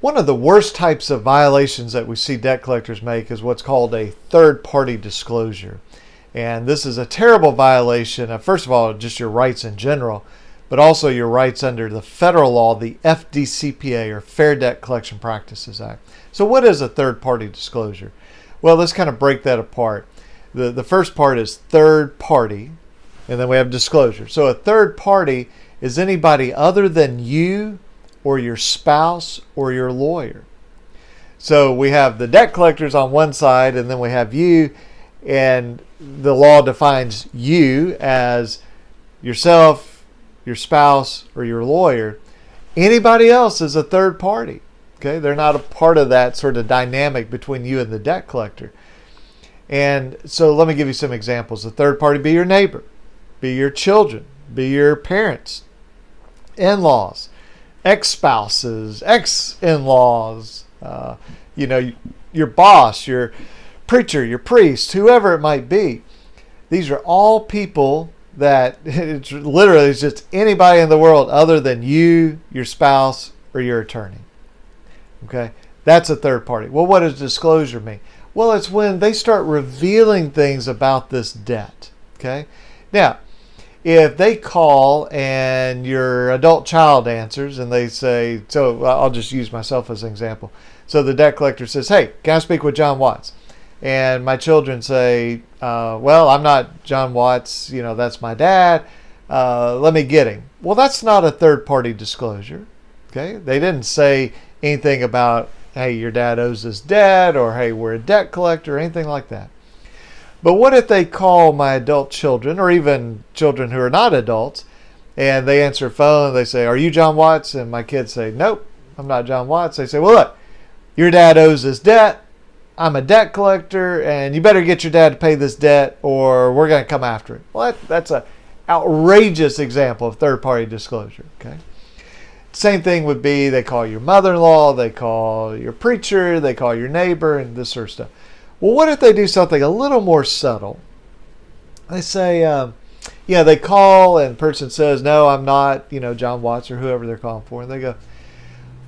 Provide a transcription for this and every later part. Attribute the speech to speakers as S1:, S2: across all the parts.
S1: One of the worst types of violations that we see debt collectors make is what's called a third-party disclosure. And this is a terrible violation of, first of all, just your rights in general, but also your rights under the federal law, the FDCPA, or Fair Debt Collection Practices Act. So what is a third-party disclosure? Well, let's kind of break that apart. The first part is third party, and then we have disclosure. So a third party is anybody other than you or your spouse or your lawyer. So we have the debt collectors on one side, and then we have you, and the law defines you as yourself, your spouse, or your lawyer. Anybody else is a third party. Okay, they're not a part of that sort of dynamic between you and the debt collector. And so let me give you some examples. A third party be your neighbor, be your children, be your parents, in-laws, ex-spouses, ex-in-laws, your boss, your preacher, your priest, whoever it might be. These are all people that it's literally just anybody in the world other than you, your spouse, or your attorney. Okay, that's a third party. Well, what does disclosure mean? Well, it's when they start revealing things about this debt. Okay, now, if they call and your adult child answers and they say, so I'll just use myself as an example. So the debt collector says, hey, can I speak with John Watts? And my children say, well, I'm not John Watts, that's my dad. Let me get him. Well, that's not a third party disclosure. Okay, they didn't say anything about, hey, your dad owes this debt, or hey, we're a debt collector, or anything like that. But what if they call my adult children, or even children who are not adults, and they answer a phone and they say, are you John Watts? And my kids say, nope, I'm not John Watts. They say, well, look, your dad owes this debt. I'm a debt collector, and you better get your dad to pay this debt, or we're going to come after it. Well, that's an outrageous example of third-party disclosure. Okay. Same thing would be they call your mother-in-law, they call your preacher, they call your neighbor, and this sort of stuff. Well, what if they do something a little more subtle? They say, they call and the person says, no, I'm not, John Watts or whoever they're calling for. And they go,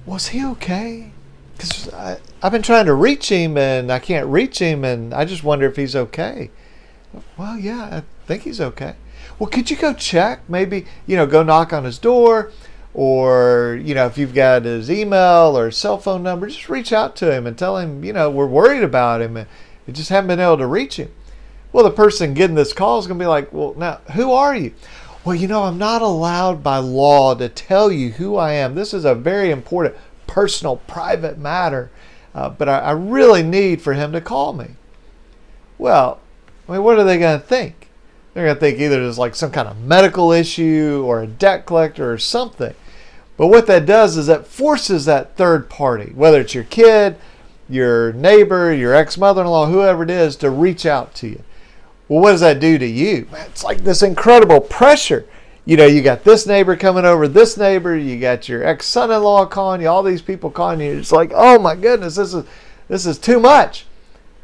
S1: was he okay? Because I've been trying to reach him and I can't reach him, and I just wonder if he's okay. Well, yeah, I think he's okay. Well, could you go check? Maybe, go knock on his door. Or, if you've got his email or his cell phone number, just reach out to him and tell him, we're worried about him and we just haven't been able to reach him. Well, the person getting this call is going to be like, well, now, who are you? Well, I'm not allowed by law to tell you who I am. This is a very important, personal, private matter, but I really need for him to call me. Well, what are they going to think? They're going to think either there's like some kind of medical issue or a debt collector or something. But what that does is that forces that third party, whether it's your kid, your neighbor, your ex-mother-in-law, whoever it is, to reach out to you. Well, what does that do to you? It's like this incredible pressure. You got this neighbor coming over, this neighbor, you got your ex-son-in-law calling you, all these people calling you. It's like, oh my goodness, this is too much.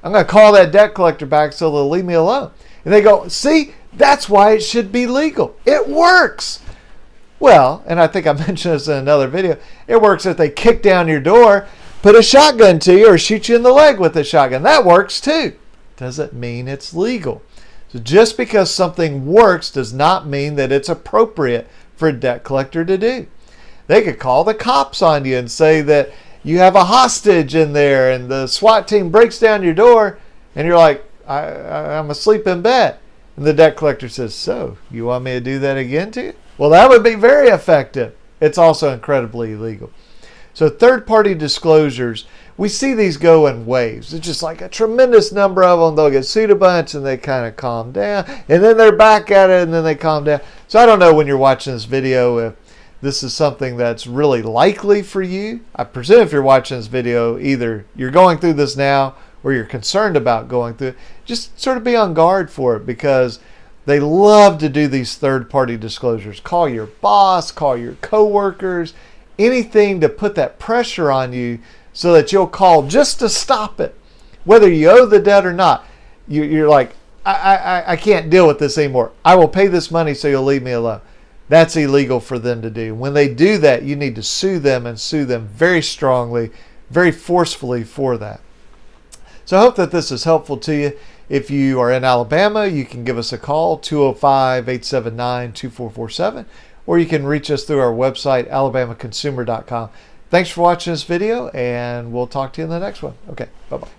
S1: I'm going to call that debt collector back so they'll leave me alone. And they go, see, that's why it should be legal. It works. Well, and I think I mentioned this in another video, it works if they kick down your door, put a shotgun to you, or shoot you in the leg with a shotgun. That works too. Doesn't mean it's legal. So just because something works does not mean that it's appropriate for a debt collector to do. They could call the cops on you and say that you have a hostage in there, and the SWAT team breaks down your door, and you're like, I'm asleep in bed. And the debt collector says, so, you want me to do that again to you? Well, that would be very effective. It's also incredibly illegal. So third-party disclosures, we see these go in waves. It's just like a tremendous number of them. They'll get sued a bunch and they kind of calm down. And then they're back at it and then they calm down. So I don't know when you're watching this video if this is something that's really likely for you. I presume if you're watching this video, either you're going through this now or you're concerned about going through it. Just sort of be on guard for it, because they love to do these third-party disclosures. Call your boss, call your coworkers, anything to put that pressure on you so that you'll call just to stop it. Whether you owe the debt or not, you're like, I can't deal with this anymore. I will pay this money so you'll leave me alone. That's illegal for them to do. When they do that, you need to sue them, and sue them very strongly, very forcefully for that. So I hope that this is helpful to you. If you are in Alabama, you can give us a call, 205-879-2447, or you can reach us through our website, alabamaconsumer.com. Thanks for watching this video, and we'll talk to you in the next one. Okay, bye-bye.